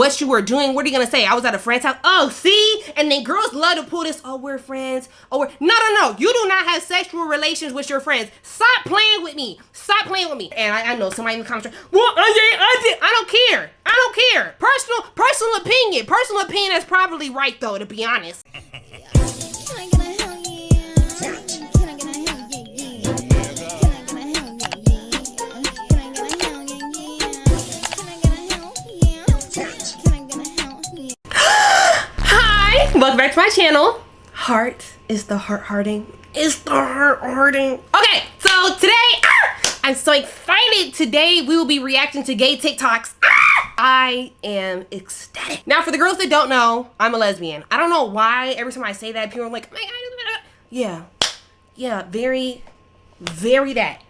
what you were doing, what are you gonna say? I was at a friend's house. Oh, see? And then girls love to pull this, oh, we're friends. Oh, no. You do not have sexual relations with your friends. Stop playing with me. Stop playing with me. And I know somebody in the comments, well, I don't care. I don't care. Personal opinion. Personal opinion is probably right, though, to be honest. Welcome back to my channel. Heart is the heart-hearting. It's the heart-hearting. Okay, so today, I'm so excited. Today, we will be reacting to gay TikToks. I am ecstatic. Now, for the girls that don't know, I'm a lesbian. I don't know why every time I say that, people are like, oh my God, yeah, very that.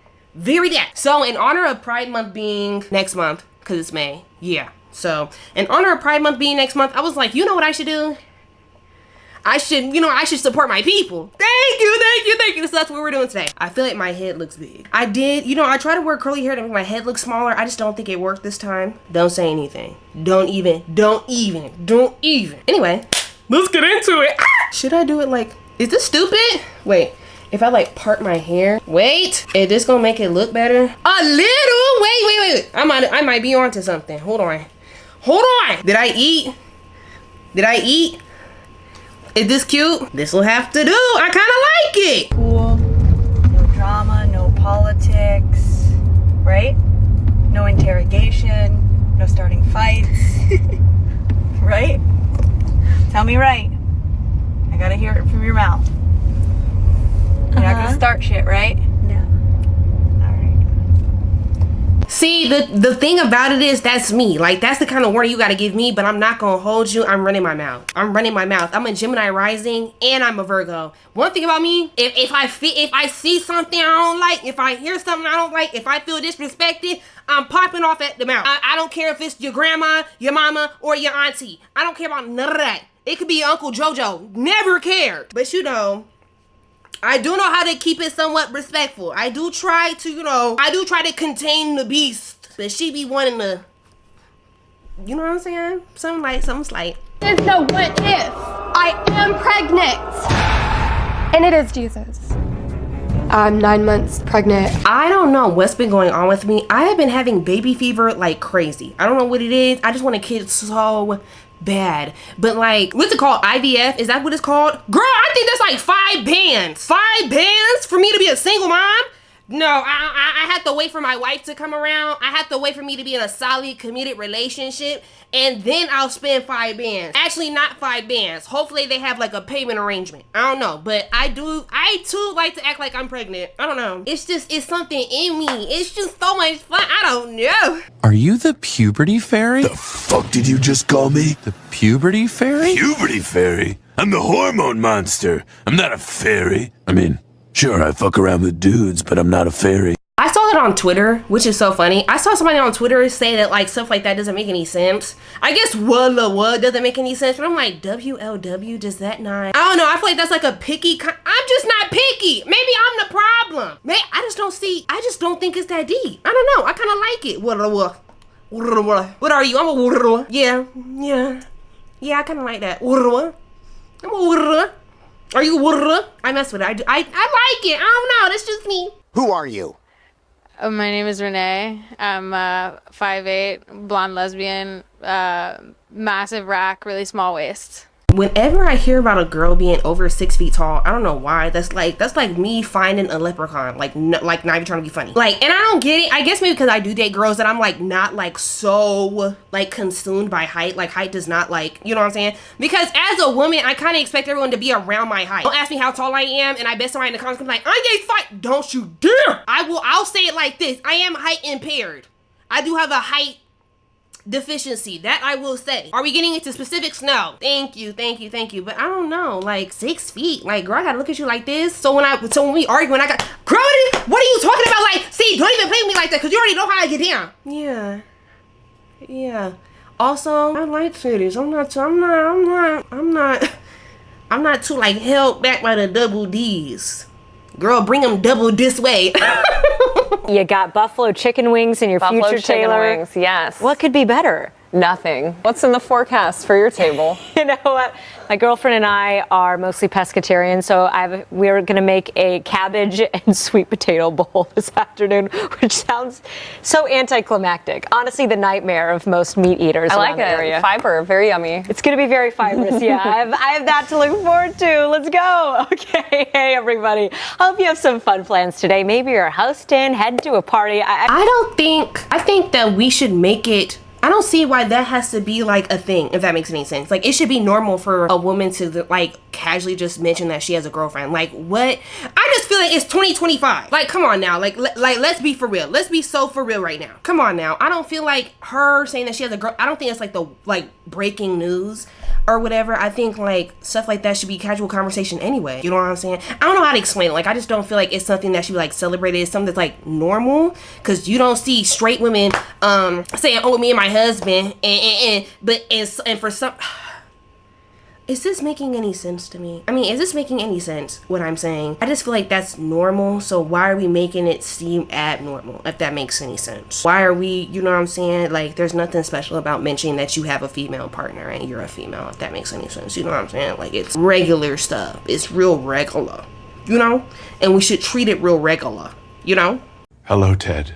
So, in honor of Pride Month being next month, because it's May, yeah. So, in honor of Pride Month being next month, I was like, you know what I should do? I should support my people. Thank you. So that's what we're doing today. I feel like my head looks big. I try to wear curly hair to make my head look smaller. I just don't think it worked this time. Don't say anything. Don't even. Anyway, let's get into it. Should I do it like, is this stupid? Wait, if I like part my hair. Wait, is this gonna make it look better? A little, wait. I might be onto something. Hold on. Did I eat? Is this cute? This will have to do. I kind of like it. Cool. No drama, no politics, right? No interrogation, no starting fights, right? Tell me right. I gotta hear it from your mouth. You're not gonna start shit, right? No. See, the thing about it is, that's me. Like, that's the kind of warning you gotta give me, but I'm not gonna hold you. I'm running my mouth. I'm a Gemini rising, and I'm a Virgo. One thing about me, if I see something I don't like, if I hear something I don't like, if I feel disrespected, I'm popping off at the mouth. I don't care if it's your grandma, your mama, or your auntie. I don't care about none of that. It could be your Uncle Jojo. Never cared. But you know, I do know how to keep it somewhat respectful. I do try to contain the beast. But she be wanting to, you know what I'm saying? Something slight. There's no what if. I am pregnant. And it is Jesus. I'm 9 months pregnant. I don't know what's been going on with me. I have been having baby fever like crazy. I don't know what it is. I just want a kid so bad. But like, what's it called? IVF? Is that what it's called? Girl, I think that's like 5 bands. 5 bands for me to be a single mom? No, I have to wait for my wife to come around. I have to wait for me to be in a solid, committed relationship. And then I'll spend 5 bands. Actually, not 5 bands. Hopefully they have like a payment arrangement. I don't know. But I too like to act like I'm pregnant. I don't know. It's something in me. It's just so much fun. I don't know. Are you the puberty fairy? The fuck did you just call me? The puberty fairy? Puberty fairy? I'm the hormone monster. I'm not a fairy. I mean, sure, I fuck around with dudes, but I'm not a fairy. I saw that on Twitter, which is so funny. I saw somebody on Twitter say that like stuff like that doesn't make any sense. I guess what doesn't make any sense, but I'm like, WLW, does that not? I don't know, I feel like that's like a picky, I'm just not picky. Maybe I'm the problem. Maybe I just don't think it's that deep. I don't know, I kind of like it. What are you? I'm a yeah, I kind of like that. I'm a are you I mess with it. I like it. I don't know, that's just me. Who are you? My name is Renee. I'm 5'8", blonde lesbian, massive rack, really small waist. Whenever I hear about a girl being over 6 feet tall, I don't know why. That's like me finding a leprechaun. Like not even trying to be funny. Like, and I don't get it. I guess maybe because I do date girls that I'm like not like so like consumed by height. Like height does not like, you know what I'm saying? Because as a woman, I kind of expect everyone to be around my height. Don't ask me how tall I am, and I bet somebody in the comments can be like, I'm 8'5". Don't you dare! I'll say it like this. I am height impaired. I do have a height deficiency, that I will say. Are we getting into specifics? No. Thank you. But I don't know, like 6 feet. Like, girl, I gotta look at you like this. So when we argue, when I got, girl, what are you talking about? Like, see, don't even play with me like that, because you already know how I get down. Yeah. Also, I like titties. I'm not too like held back by the double D's. Girl, bring them double this way. You got buffalo chicken wings in your future trailer. Wings, yes. What could be better? Nothing. What's in the forecast for your table? You know what? My girlfriend and I are mostly pescatarian, so we're going to make a cabbage and sweet potato bowl this afternoon, which sounds so anticlimactic. Honestly, the nightmare of most meat eaters around the area. Fiber, very yummy. It's going to be very fibrous, yeah. I have that to look forward to. Let's go. Okay, hey everybody. I hope you have some fun plans today. Maybe you're hosting, heading to a party. I think that we should make it. I don't see why that has to be like a thing, if that makes any sense. Like, it should be normal for a woman to like casually just mention that she has a girlfriend. Like, what? I just feel like it's 2025. Like, come on now. Like let's be for real. Let's be so for real right now. Come on now. I don't feel like her saying that she has a girl. I don't think it's like the breaking news or whatever. I think like stuff like that should be casual conversation anyway. You know what I'm saying? I don't know how to explain it. Like, I just don't feel like it's something that should be like celebrated. It's something that's like normal, because you don't see straight women saying, oh, me and my husband and for some. Is this making any sense to me? I mean, is this making any sense, what I'm saying? I just feel like that's normal, so why are we making it seem abnormal, if that makes any sense? Why are we, you know what I'm saying? Like, there's nothing special about mentioning that you have a female partner and you're a female, if that makes any sense. You know what I'm saying? Like, it's regular stuff. It's real regular, you know? And we should treat it real regular, you know? Hello, Ted.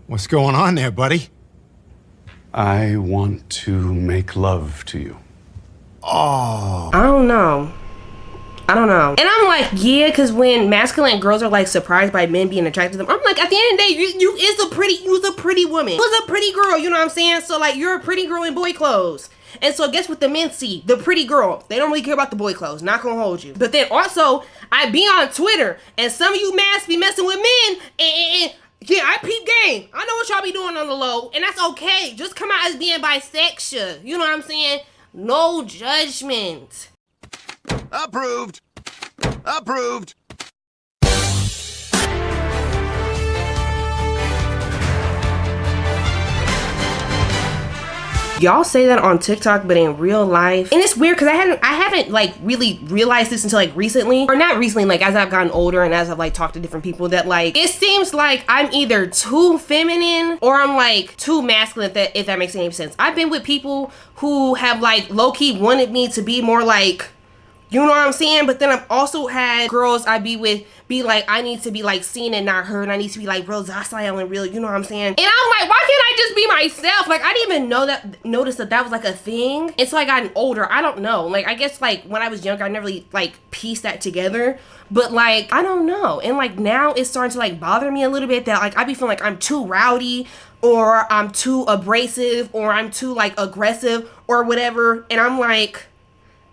What's going on there, buddy? I want to make love to you. Oh. I don't know. And I'm like, yeah, because when masculine girls are like surprised by men being attracted to them, I'm like, at the end of the day, you was a pretty woman. You was a pretty girl, you know what I'm saying? So like, you're a pretty girl in boy clothes. And so guess what the men see? The pretty girl. They don't really care about the boy clothes. Not gonna hold you. But then also, I be on Twitter, and some of you masks be messing with men, and yeah, I peep game. I know what y'all be doing on the low, and that's okay. Just come out as being bisexual. You know what I'm saying? No judgment. Approved. Approved. Y'all say that on TikTok, but in real life, and it's weird because I haven't like really realized this until like recently, or not recently, like as I've gotten older and as I've like talked to different people, that like it seems like I'm either too feminine or I'm like too masculine, if that makes any sense. I've been with people who have like low-key wanted me to be more like, you know what I'm saying? But then I've also had girls I be with be like, I need to be like seen and not heard. I need to be like real docile and real, you know what I'm saying? And I'm like, why can't I just be myself? Like, I didn't even notice that was like a thing until I gotten older. I don't know. Like, I guess like when I was younger, I never really like pieced that together. But like, I don't know. And like now it's starting to like bother me a little bit that like I be feeling like I'm too rowdy, or I'm too abrasive, or I'm too like aggressive or whatever. And I'm like,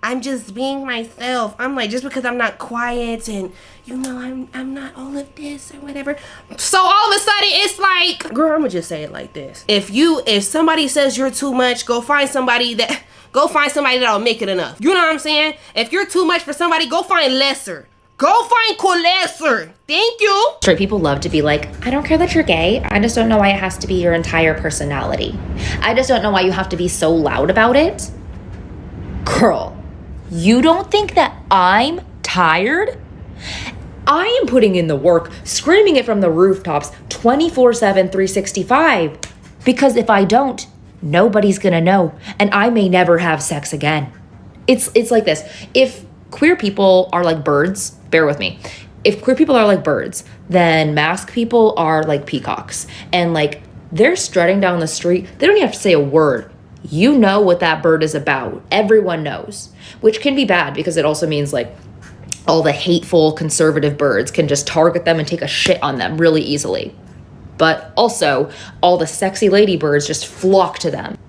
I'm just being myself. I'm like, just because I'm not quiet and, you know, I'm not all of this or whatever. So all of a sudden it's like, girl, I'm gonna just say it like this. If somebody says you're too much, go find somebody that'll make it enough. You know what I'm saying? If you're too much for somebody, go find lesser. Go find lesser. Thank you. Straight people love to be like, I don't care that you're gay. I just don't know why it has to be your entire personality. I just don't know why you have to be so loud about it. Girl, you don't think that I'm tired? I am putting in the work, screaming it from the rooftops 24/7, 365. Because if I don't, nobody's gonna know, and I may never have sex again. It's like this. If queer people are like birds, bear with me. If queer people are like birds, then masked people are like peacocks. And like, they're strutting down the street. They don't even have to say a word. You know what that bird is about. Everyone knows, which can be bad because it also means like all the hateful conservative birds can just target them and take a shit on them really easily. But also all the sexy ladybirds just flock to them.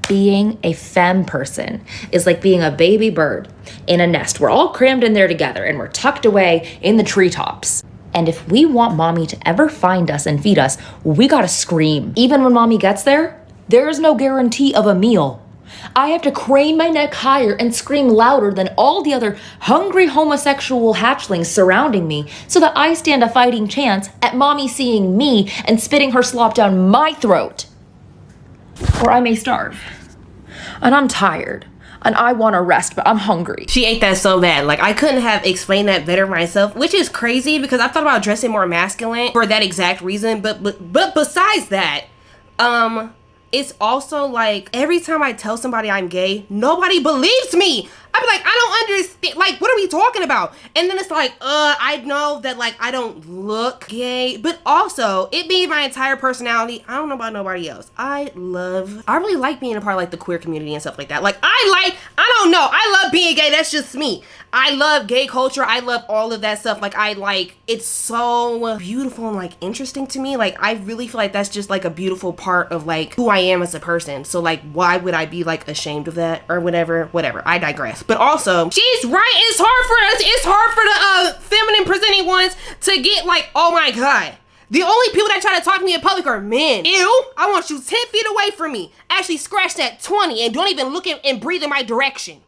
Being a femme person is like being a baby bird in a nest. We're all crammed in there together and we're tucked away in the treetops. And if we want mommy to ever find us and feed us, we gotta scream. Even when mommy gets there, there is no guarantee of a meal. I have to crane my neck higher and scream louder than all the other hungry homosexual hatchlings surrounding me so that I stand a fighting chance at mommy seeing me and spitting her slop down my throat. Or I may starve. And I'm tired and I want to rest, but I'm hungry. She ate that so bad. Like, I couldn't have explained that better myself, which is crazy because I thought about dressing more masculine for that exact reason. But besides that, it's also like every time I tell somebody I'm gay, nobody believes me. I'm like, I don't understand. Like, what are we talking about? And then it's like, I know that like I don't look gay, but also it being my entire personality. I don't know about nobody else. I really like being a part of like the queer community and stuff like that. Like, I don't know. I love being gay. That's just me. I love gay culture. I love all of that stuff. Like, it's so beautiful and like interesting to me. Like, I really feel like that's just like a beautiful part of like who I am as a person. So like, why would I be like ashamed of that or whatever? I digress. But also, she's right. It's hard for the feminine presenting ones to get like, oh my God. The only people that try to talk to me in public are men. Ew, I want you 10 feet away from me. Actually, scratch that 20 and don't even look and breathe in my direction.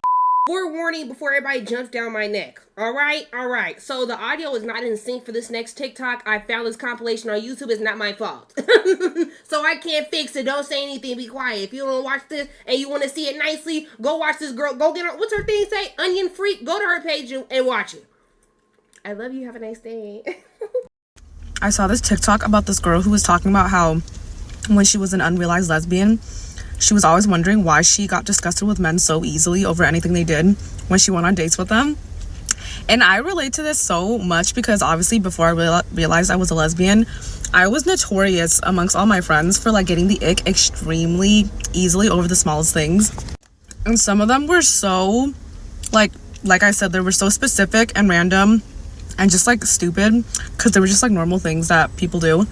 Forewarning before everybody jumps down my neck. All right. So the audio is not in sync for this next TikTok. I found this compilation on YouTube. It's not my fault. So I can't fix it. Don't say anything. Be quiet. If you don't watch this and you want to see it nicely, go watch this girl. Go get her. What's her thing say? Onion Freak. Go to her page and watch it. I love you. Have a nice day. I saw this TikTok about this girl who was talking about how when she was an unrealized lesbian, she was always wondering why she got disgusted with men so easily over anything they did when she went on dates with them. And I relate to this so much because obviously before I realized I was a lesbian, I was notorious amongst all my friends for like getting the ick extremely easily over the smallest things. And some of them were so like I said, they were so specific and random and just like stupid because they were just like normal things that people do.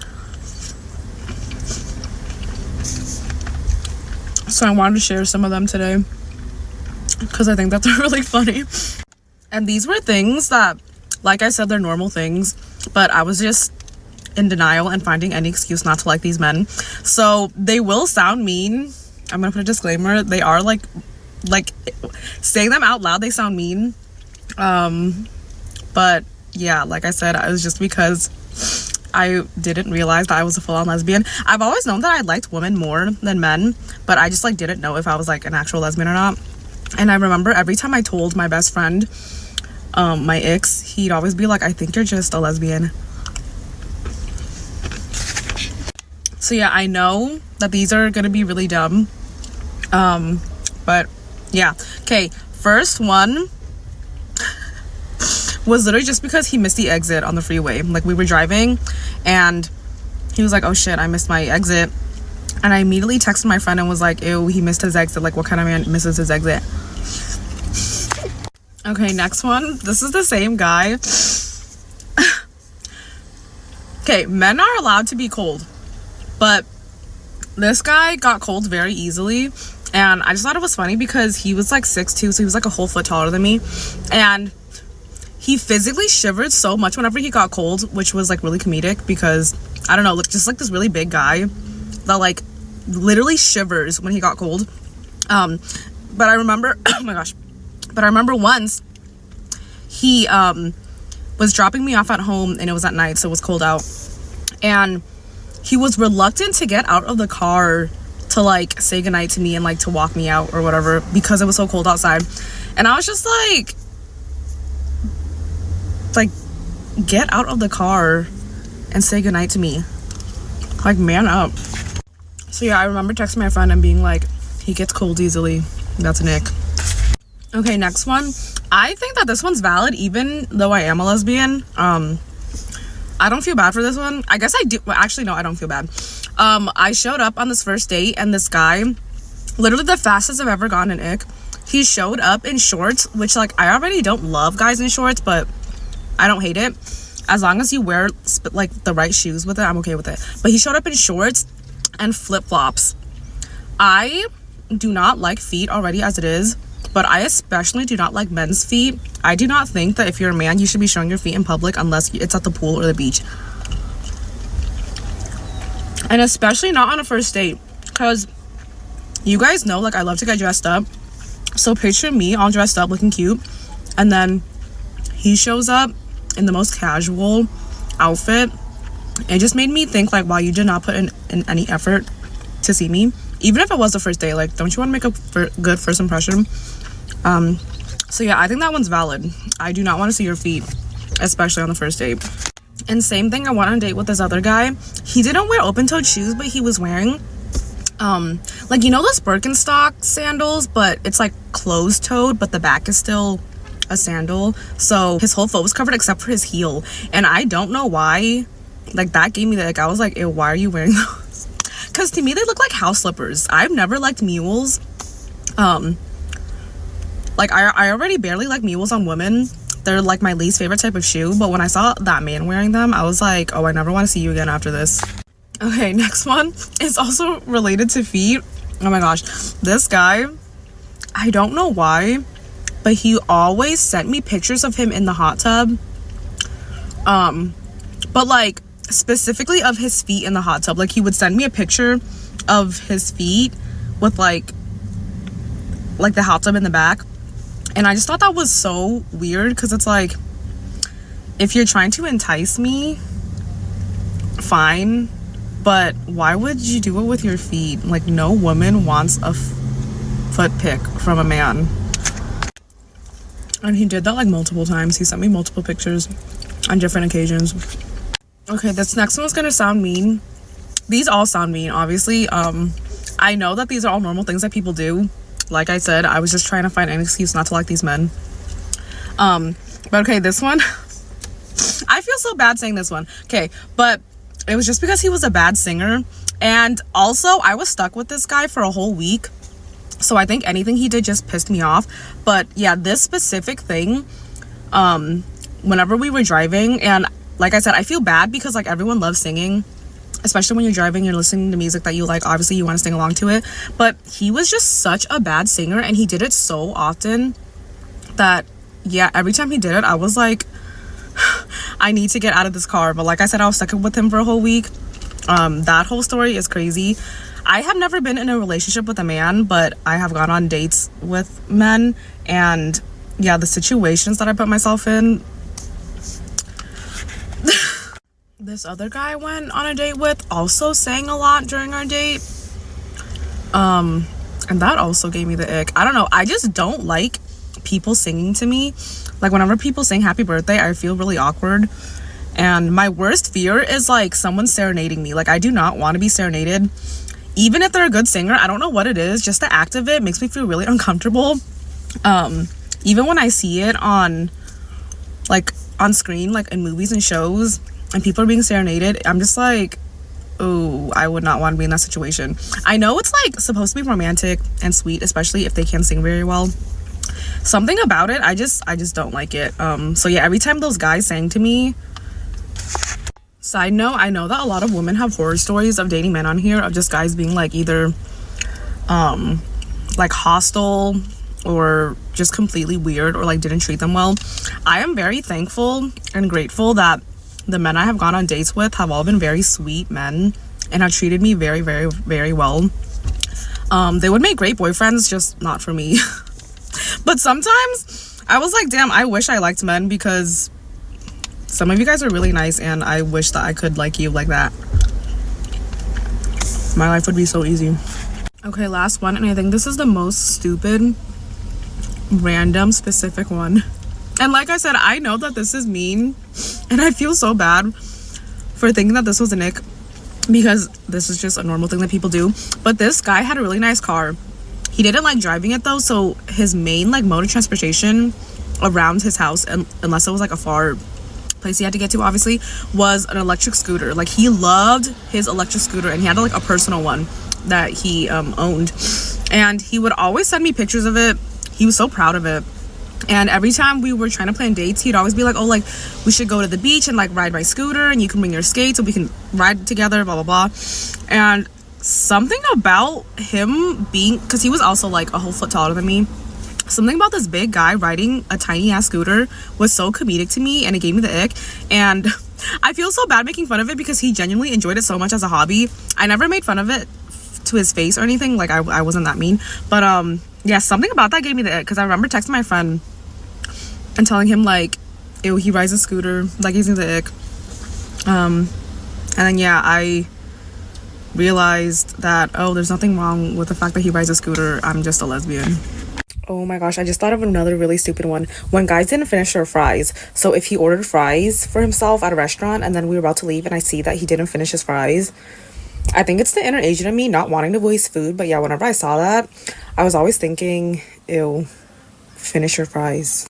So I wanted to share some of them today because I think that's really funny. And these were things that, like I said, they're normal things, but I was just in denial and finding any excuse not to like these men. So they will sound mean. I'm gonna put a disclaimer. They are like saying them out loud, they sound mean. But yeah, like I said, it was just because I didn't realize that I was a full-on lesbian. I've always known that I liked women more than men, but I just like didn't know if I was like an actual lesbian or not. And I remember every time I told my best friend, my icks, he'd always be like, I think you're just a lesbian. So yeah, I know that these are gonna be really dumb. But yeah. Okay, first one was literally just because he missed the exit on the freeway. Like, we were driving and he was like, oh shit, I missed my exit. And I immediately texted my friend and was like, ew, he missed his exit. Like, what kind of man misses his exit? Okay, next one. This is the same guy. Okay, men are allowed to be cold, but this guy got cold very easily. And I just thought it was funny because he was like 6'2", so he was like a whole foot taller than me. And he physically shivered so much whenever he got cold, which was like really comedic because, I don't know, look, just like this really big guy that like literally shivers when he got cold. But I remember, oh my gosh, but I remember once he was dropping me off at home and it was at night, so it was cold out. And he was reluctant to get out of the car to like say goodnight to me and like to walk me out or whatever because it was so cold outside. And I was just like, get out of the car and say goodnight to me. Like, man up. So yeah, I remember texting my friend and being like, he gets cold easily. That's an ick. Okay, next one. I think that this one's valid even though I am a lesbian. I don't feel bad for this one. I guess I do. Well, actually, no, I don't feel bad. I showed up on this first date and this guy, literally the fastest I've ever gotten an ick, he showed up in shorts, which like I already don't love guys in shorts, but I don't hate it. As long as you wear like the right shoes with it, I'm okay with it. But he showed up in shorts and flip-flops. I do not like feet already as it is, but I especially do not like men's feet. I do not think that if you're a man, you should be showing your feet in public unless it's at the pool or the beach. And especially not on a first date, because you guys know, like, I love to get dressed up. So picture me all dressed up looking cute, and then he shows up in the most casual outfit. It just made me think, like, wow, you did not put in any effort to see me. Even if it was the first day, like, don't you want to make a good first impression? So yeah, I think that one's valid. I do not want to see your feet, especially on the first date. And same thing, I went on a date with this other guy. He didn't wear open-toed shoes, but he was wearing like, you know those Birkenstock sandals, but it's like closed-toed, but the back is still a sandal. So his whole foot was covered except for his heel, and I don't know why. Like, that gave me the ick. I was like, ew, why are you wearing those? Because to me they look like house slippers. I've never liked mules. Like, I already barely like mules on women. They're like my least favorite type of shoe, but when I saw that man wearing them, I was like, oh, I never want to see you again after this. Okay, next one is also related to feet. Oh my gosh, this guy, I don't know why, but he always sent me pictures of him in the hot tub. But like specifically of his feet in the hot tub. Like, he would send me a picture of his feet with like the hot tub in the back. And I just thought that was so weird, because it's like, if you're trying to entice me, fine, but why would you do it with your feet? Like, no woman wants a foot pic from a man. And he did that like multiple times. He sent me multiple pictures on different occasions. Okay, this next one's gonna sound mean. These all sound mean, obviously. I know that these are all normal things that people do. Like I said, I was just trying to find an excuse not to like these men. But okay, this one, I feel so bad saying this one. Okay, but it was just because he was a bad singer. And also, I was stuck with this guy for a whole week. So I think anything he did just pissed me off. But yeah, this specific thing, whenever we were driving, and like I said, I feel bad because like everyone loves singing. Especially when you're driving, you're listening to music that you like, obviously you want to sing along to it. But he was just such a bad singer, and he did it so often that, yeah, every time he did it, I was like, I need to get out of this car. But like I said, I was stuck with him for a whole week. That whole story is crazy. I have never been in a relationship with a man, but I have gone on dates with men. And yeah, the situations that I put myself in. This other guy I went on a date with also sang a lot during our date. And that also gave me the ick. I don't know. I just don't like people singing to me. Like, whenever people sing happy birthday, I feel really awkward. And my worst fear is like someone serenading me. Like, I do not want to be serenaded. Even if they're a good singer, I don't know what it is. Just the act of it makes me feel really uncomfortable. Even when I see it on screen, like in movies and shows, and people are being serenaded, I'm just like, oh, I would not want to be in that situation. I know it's like supposed to be romantic and sweet, especially if they can sing very well. Something about it, I just don't like it. So yeah, every time those guys sang to me. Side note, I know that a lot of women have horror stories of dating men on here, of just guys being like either like hostile or just completely weird, or like didn't treat them well. I am very thankful and grateful that the men I have gone on dates with have all been very sweet men and have treated me very, very, very well. They would make great boyfriends, just not for me. But sometimes I was like, damn, I wish I liked men, because some of you guys are really nice, and I wish that I could like you like that. My life would be so easy. Okay, last one, and I think this is the most stupid, random, specific one. And like I said, I know that this is mean, and I feel so bad for thinking that this was an ick, because this is just a normal thing that people do. But this guy had a really nice car. He didn't like driving it though, so his main like mode of transportation around his house, and unless it was like a far place he had to get to, obviously, was an electric scooter. Like, he loved his electric scooter, and he had like a personal one that he owned, and he would always send me pictures of it. He was so proud of it. And every time we were trying to plan dates, he'd always be like, oh, like, we should go to the beach and like ride my scooter, and you can bring your skates and we can ride together, blah blah blah. And something about him being, because he was also like a whole foot taller than me, something about this big guy riding a tiny ass scooter was so comedic to me, and it gave me the ick. And I feel so bad making fun of it, because he genuinely enjoyed it so much as a hobby. I never made fun of it to his face or anything, like I wasn't that mean, but yeah, something about that gave me the ick, because I remember texting my friend and telling him like, ew, he rides a scooter, that gives me the ick. And then yeah, I realized that, oh, there's nothing wrong with the fact that he rides a scooter, I'm just a lesbian. Oh my gosh, I just thought of another really stupid one. When guys didn't finish their fries, so if he ordered fries for himself at a restaurant and then we were about to leave and I see that he didn't finish his fries, I think it's the inner Asian in me not wanting to waste food, but yeah, whenever I saw that, I was always thinking, ew, finish your fries.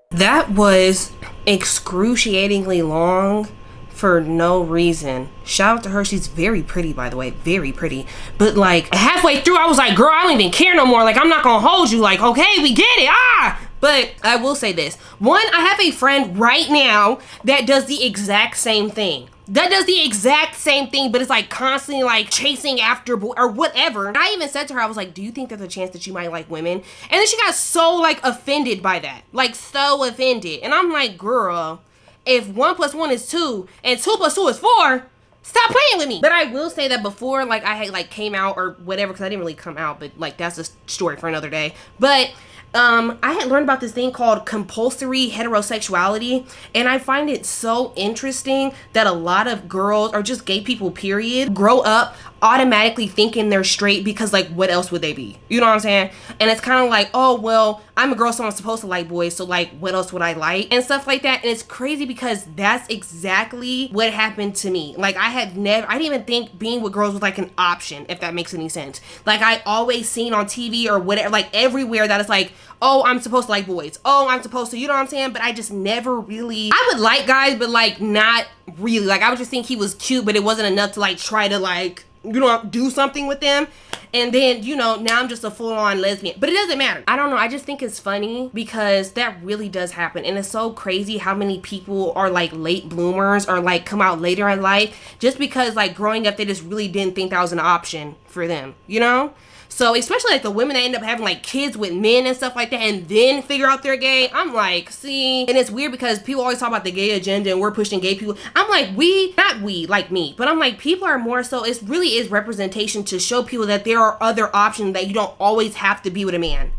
That was excruciatingly long for no reason. Shout out to her. She's very pretty, by the way. Very pretty. But like halfway through, I was like, girl, I don't even care no more. Like, I'm not gonna hold you. Like, okay, we get it. But I will say this. One, I have a friend right now that does the exact same thing. But it's like constantly like chasing after or whatever. And I even said to her, I was like, do you think there's a chance that you might like women? And then she got so like offended by that. Like so offended. And I'm like, girl, if 1 + 1 is 2 and 2 + 2 is 4, stop playing with me. But I will say that before like I had like came out or whatever, because I didn't really come out, but like that's a story for another day. But I had learned about this thing called compulsory heterosexuality, and I find it so interesting that a lot of girls, or just gay people period, grow up automatically thinking they're straight because like what else would they be? You know what I'm saying? And it's kind of like, oh well, I'm a girl, so I'm supposed to like boys, so like what else would I like? And stuff like that. And it's crazy because that's exactly what happened to me. Like I didn't even think being with girls was like an option, if that makes any sense. Like I always seen on TV or whatever, like everywhere, that it's like, oh, I'm supposed to like boys. Oh, I'm supposed to, you know what I'm saying? But I just never really, I would like guys, but like not really. Like I would just think he was cute, but it wasn't enough to like try to like, you know, do something with them. And then, you know, now I'm just a full-on lesbian. But it doesn't matter. I don't know. I just think it's funny because that really does happen. And it's so crazy how many people are like late bloomers or like come out later in life just because like growing up they just really didn't think that was an option for them, you know? So especially like the women that end up having like kids with men and stuff like that and then figure out they're gay. I'm like, see, and it's weird because people always talk about the gay agenda and we're pushing gay people. I'm like, not we, like me, but I'm like, people are more so, it really is representation to show people that there are other options, that you don't always have to be with a man.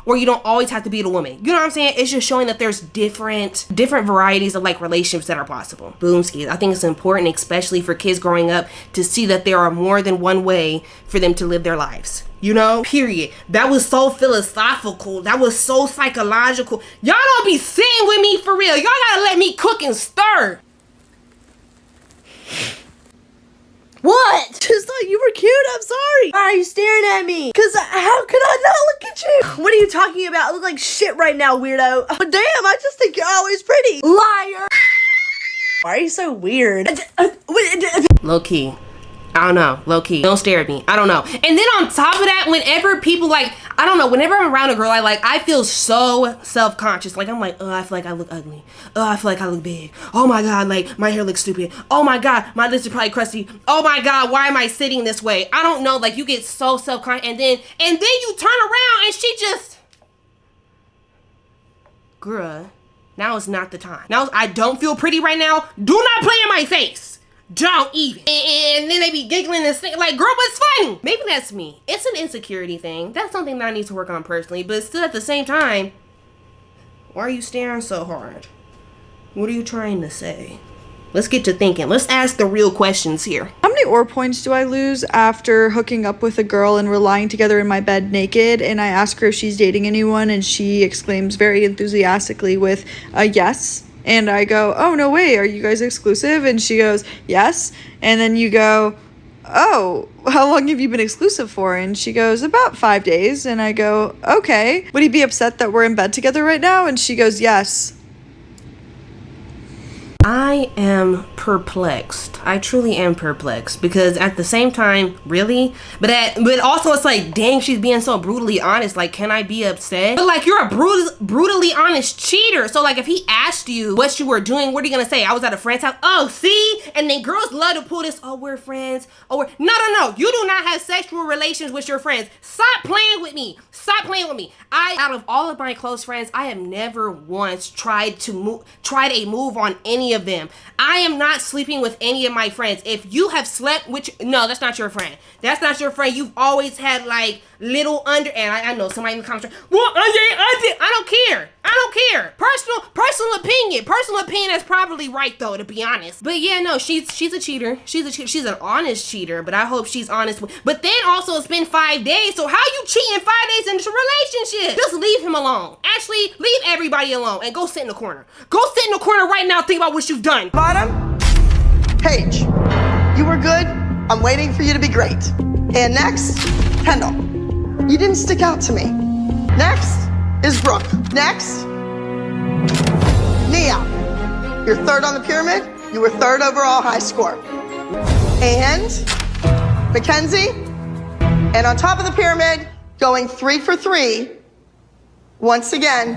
Or you don't always have to be with a woman. You know what I'm saying? It's just showing that there's different varieties of like relationships that are possible. Boomski. I think it's important, especially for kids growing up, to see that there are more than one way for them to live their lives. You know? Period. That was so philosophical. That was so psychological. Y'all don't be sitting with me for real. Y'all gotta let me cook and stir. What? Just thought you were cute. I'm sorry. Why are you staring at me? Because how could I not look at you? What are you talking about? I look like shit right now, weirdo. But damn, I just think you're always pretty. Liar. Why are you so weird? Low key. I don't know. Low key. Don't stare at me. I don't know. And then on top of that, whenever people like, I don't know, whenever I'm around a girl I feel so self-conscious. Like I'm like, oh, I feel like I look ugly. Oh, I feel like I look big. Oh my God, like my hair looks stupid. Oh my God, my lips are probably crusty. Oh my God, why am I sitting this way? I don't know. Like you get so self-conscious and then you turn around and she just, girl, now is not the time. Now I don't feel pretty right now. Do not play in my face. Don't even. And then they be giggling and singing like, girl, what's funny? Maybe that's me. It's an insecurity thing. That's something that I need to work on personally. But still at the same time, why are you staring so hard? What are you trying to say? Let's get to thinking. Let's ask the real questions here. How many ore points do I lose after hooking up with a girl and we're lying together in my bed naked and I ask her if she's dating anyone and she exclaims very enthusiastically with a yes? And I go, oh, no way, are you guys exclusive? And she goes, yes. And then you go, oh, how long have you been exclusive for? And she goes, about 5 days. And I go, okay. Would he be upset that we're in bed together right now? And she goes, yes. I am perplexed. I truly am perplexed because at the same time, really? But also it's like, dang, she's being so brutally honest. Like, can I be upset? But like, you're a brutally honest cheater. So like, if he asked you what you were doing, what are you gonna say? I was at a friend's house. Oh, see? And then girls love to pull this, oh, we're friends. Oh, no. You do not have sexual relations with your friends. Stop playing with me. Stop playing with me. Out of all of my close friends, I have never once tried a move on any of them. I am not sleeping with any of my friends. If you have slept with, no, that's not your friend. That's not your friend. You've always had like little under, and I know somebody in the comments, well, under, I don't care. I don't care. Personal opinion is probably right though, to be honest. But yeah, no, she's a cheater. She's an honest cheater, but I hope she's honest. But then also it's been 5 days, so how you cheating 5 days into a relationship? Just leave him alone. Actually, leave everybody alone and go sit in the corner. Go sit in the corner right now, think about what you've done. Bottom, Paige, you were good. I'm waiting for you to be great. And next, Kendall. You didn't stick out to me. Next is Brooke. Next, Nia. You're third on the pyramid. You were third overall high score. And Mackenzie. And on top of the pyramid, going 3 for 3, once again,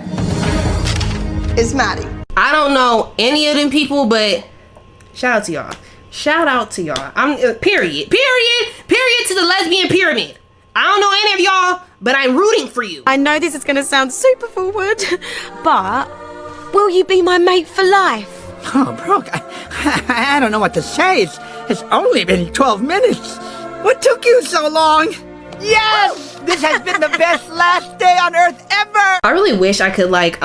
is Maddie. I don't know any of them people, but shout out to y'all. Shout out to y'all. I'm period to the lesbian pyramid. I don't know any of y'all, but I'm rooting for you. I know this is gonna sound super forward, but will you be my mate for life? Oh, Brooke, I don't know what to say. It's only been 12 minutes. What took you so long? Yes! This has been the best last day on earth ever! I really wish I could like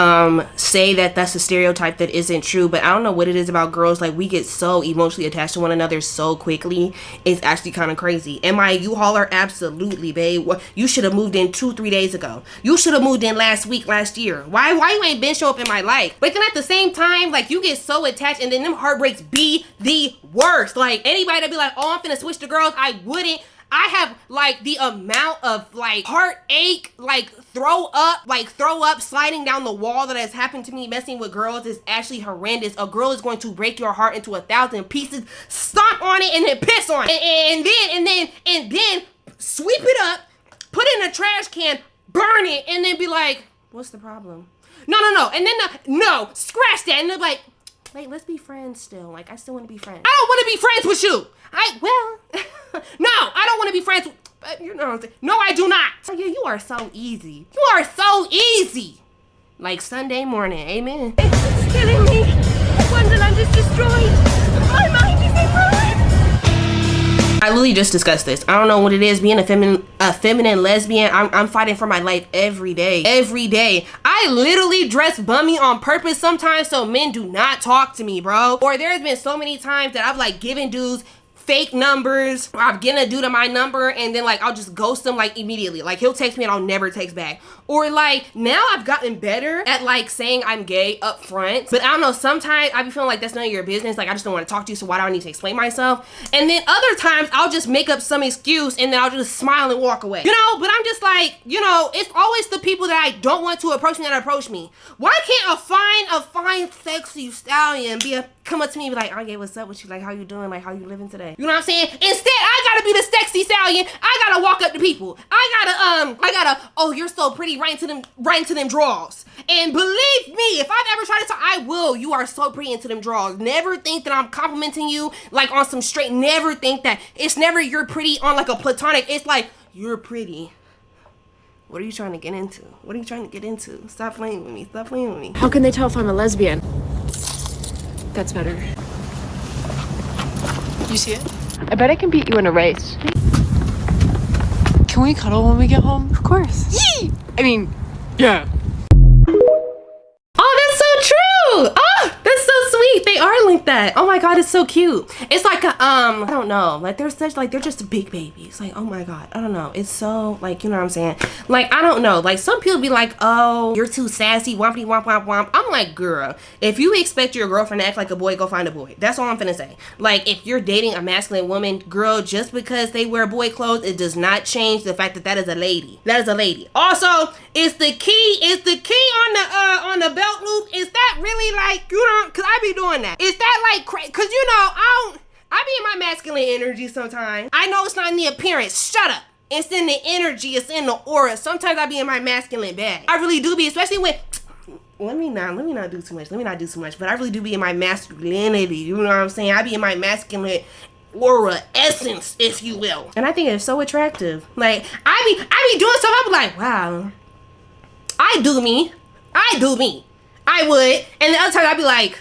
say that that's a stereotype that isn't true, but I don't know what it is about girls. Like, we get so emotionally attached to one another so quickly. It's actually kind of crazy. Am I a U-hauler? Absolutely, babe. You should have moved in 2-3 days ago. You should have moved in last week, last year. Why you ain't been show up in my life? But then at the same time, like, you get so attached, and then them heartbreaks be the worst. Like, anybody that be like, oh, I'm finna switch to girls, I wouldn't. I have like the amount of like heartache, like throw up sliding down the wall that has happened to me messing with girls is actually horrendous. A girl is going to break your heart into 1,000 pieces, stomp on it, and then piss on it, and then sweep it up, put it in a trash can, burn it, and then be like, what's the problem? No, and then no, scratch that, and they're like, wait, let's be friends still. Like, I still want to be friends. I don't want to be friends with you. No, I don't want to be friends with, you know what I'm saying? No, I do not. So yeah, you are so easy. You are so easy. Like Sunday morning, amen. It's killing me. Wonderland is destroyed. My mind is in ruins. I literally just discussed this. I don't know what it is being a feminine lesbian. I'm fighting for my life every day. Every day. I literally dress bummy on purpose sometimes so men do not talk to me, bro. Or there's been so many times that I've like given dudes fake numbers, or I'm getting a dude on my number and then like I'll just ghost him like immediately. Like, he'll text me and I'll never text back. Or like, now I've gotten better at like saying I'm gay up front, but I don't know, sometimes I be feeling like that's none of your business. Like, I just don't want to talk to you, so why do I need to explain myself? And then other times I'll just make up some excuse and then I'll just smile and walk away, you know. But I'm just like, you know, it's always the people that I don't want to approach me that approach me. Why can't a fine sexy stallion come up to me and be like, okay, what's up with you? Like, how you doing? Like, how you living today? You know what I'm saying? Instead, I gotta be the sexy stallion. I gotta walk up to people. I gotta, oh, you're so pretty, right into them draws. And believe me, if I've ever tried to talk, I will. You are so pretty into them draws. Never think that I'm complimenting you like on some straight. Never think that. It's never you're pretty on like a platonic. It's like, you're pretty. What are you trying to get into? What are you trying to get into? Stop playing with me. Stop playing with me. How can they tell if I'm a lesbian? That's better. You see it? I bet I can beat you in a race. Can we cuddle when we get home? Of course. Yee! I mean, yeah. Oh, that's so true. Oh, that's so sweet. They are like that. Oh my God, it's so cute. It's like a, I don't know. Like, they're such, like, they're just big babies. Like, oh my God, I don't know. It's so, like, you know what I'm saying? Like, I don't know. Like, some people be like, oh, you're too sassy, wompity womp womp womp. I'm like, girl, if you expect your girlfriend to act like a boy, go find a boy. That's all I'm finna say. Like, if you're dating a masculine woman, girl, just because they wear boy clothes, it does not change the fact that that is a lady. That is a lady. Also, it's the key on the belt loop. Is that really like, you know, cause I be doing that. Is that like crazy? Cause you know, I be in my masculine energy sometimes. I know it's not in the appearance. Shut up. It's in the energy. It's in the aura. Sometimes I be in my masculine bag. I really do be, especially when, let me not do too much. But I really do be in my masculinity. You know what I'm saying? I be in my masculine aura essence, if you will. And I think it's so attractive. Like, I be doing stuff. I'm like, wow. I do me. I would. And the other time I'd be like,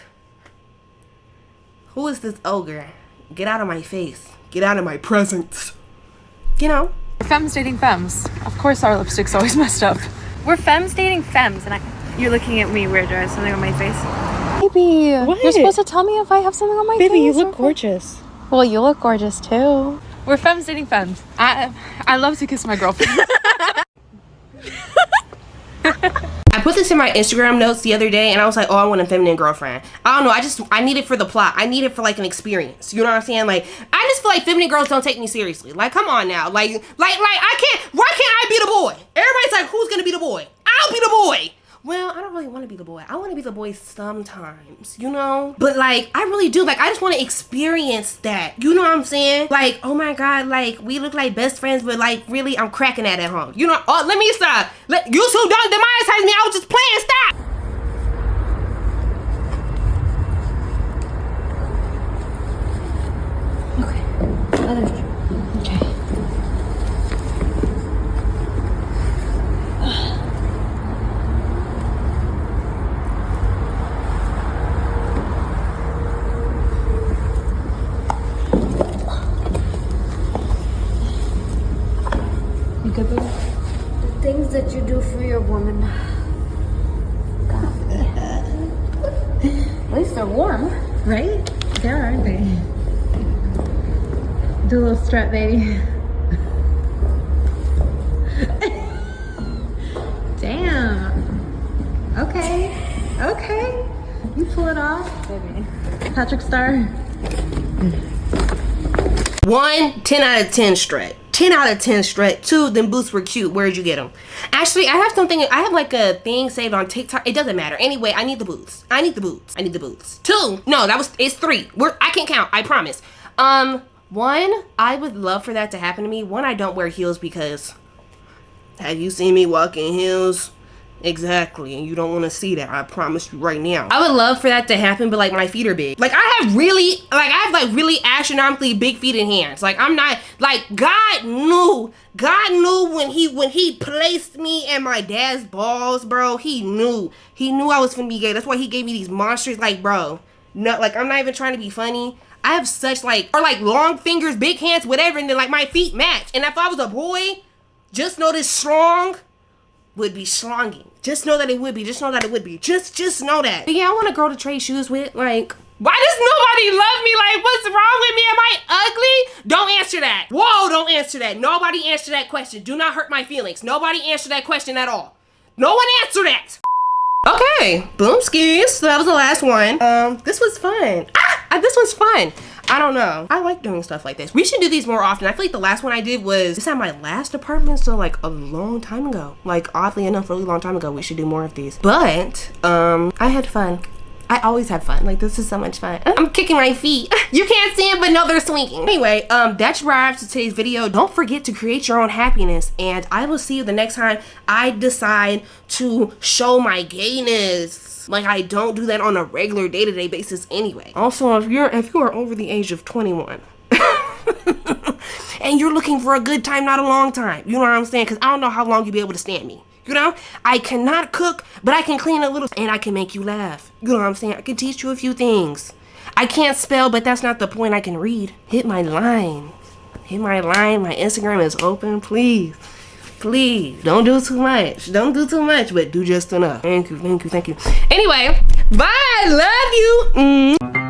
who is this ogre? Get out of my face. Get out of my presence. You know? Femmes dating femmes. Of course our lipstick's always messed up. We're femmes dating femmes, and you're looking at me weird. Do I have something on my face? Baby, What? you're supposed to tell me if I have something on my face. Baby, you look gorgeous. Well, you look gorgeous too. We're femmes dating femmes. I love to kiss my girlfriend. I put this in my Instagram notes the other day and I was like, oh, I want a feminine girlfriend. I don't know, I need it for the plot. I need it for like an experience. You know what I'm saying? Like, I just feel like feminine girls don't take me seriously. Like, come on now. Like why can't I be the boy? Everybody's like, who's gonna be the boy? I'll be the boy. Well, I don't really want to be the boy. I want to be the boy sometimes, you know? But like, I really do. Like, I just want to experience that. You know what I'm saying? Like, oh my God, like, we look like best friends, but like, really, I'm cracking at home. You know, oh, let me stop. You two don't demonetize me. I was just playing. Stop. The things that you do for your woman. God. At least they're warm, right? They are, aren't they? Do a little strut, baby. Damn. Okay. You pull it off, baby. Patrick Star. 1, 10 out of 10 strut. 10 out of 10 strut. 2, them boots were cute. Where'd you get them? Actually, I have like a thing saved on TikTok. It doesn't matter. Anyway, I need the boots. 2. No, it's 3. I can't count. I promise. 1, I would love for that to happen to me. 1, I don't wear heels because have you seen me walk in heels? Exactly, and you don't want to see that. I promise you right now. I would love for that to happen, but like my feet are big. Like I have really astronomically big feet and hands. Like I'm not like God knew when he placed me in my dad's balls, bro. He knew I was gonna be gay. That's why he gave me these monsters. Like, bro, no, like I'm not even trying to be funny. I have such like long fingers, big hands, whatever, and then like my feet match. And if I was a boy, just know this strong would be slonging. Just know that it would be. Just know that it would be. Just know that. But yeah, I want a girl to trade shoes with. Like, why does nobody love me? Like, what's wrong with me? Am I ugly? Don't answer that. Whoa, don't answer that. Nobody answer that question. Do not hurt my feelings. Nobody answer that question at all. No one answer that. Okay, boom skis. So that was the last one. This was fun. This was fun. I don't know. I like doing stuff like this. We should do these more often. I feel like the last one I did was this at my last apartment, so like a long time ago. Like oddly enough, a really long time ago. We should do more of these. But I had fun. I always have fun. Like this is so much fun. I'm kicking my feet. You can't see them, but no, they're swinging. Anyway, that's wraps to today's video. Don't forget to create your own happiness, and I will see you the next time I decide to show my gayness. Like I don't do that on a regular day-to-day basis anyway. Also, if you are over the age of 21 and you're looking for a good time, not a long time, you know what I'm saying? Because I don't know how long you'll be able to stand me. You know, I cannot cook, but I can clean a little and I can make you laugh. You know what I'm saying? I can teach you a few things. I can't spell, but that's not the point. I can read. Hit my line. Hit my line. My Instagram is open. Please. Please. Don't do too much. Don't do too much, but do just enough. Thank you. Thank you. Thank you. Anyway, bye. Love you.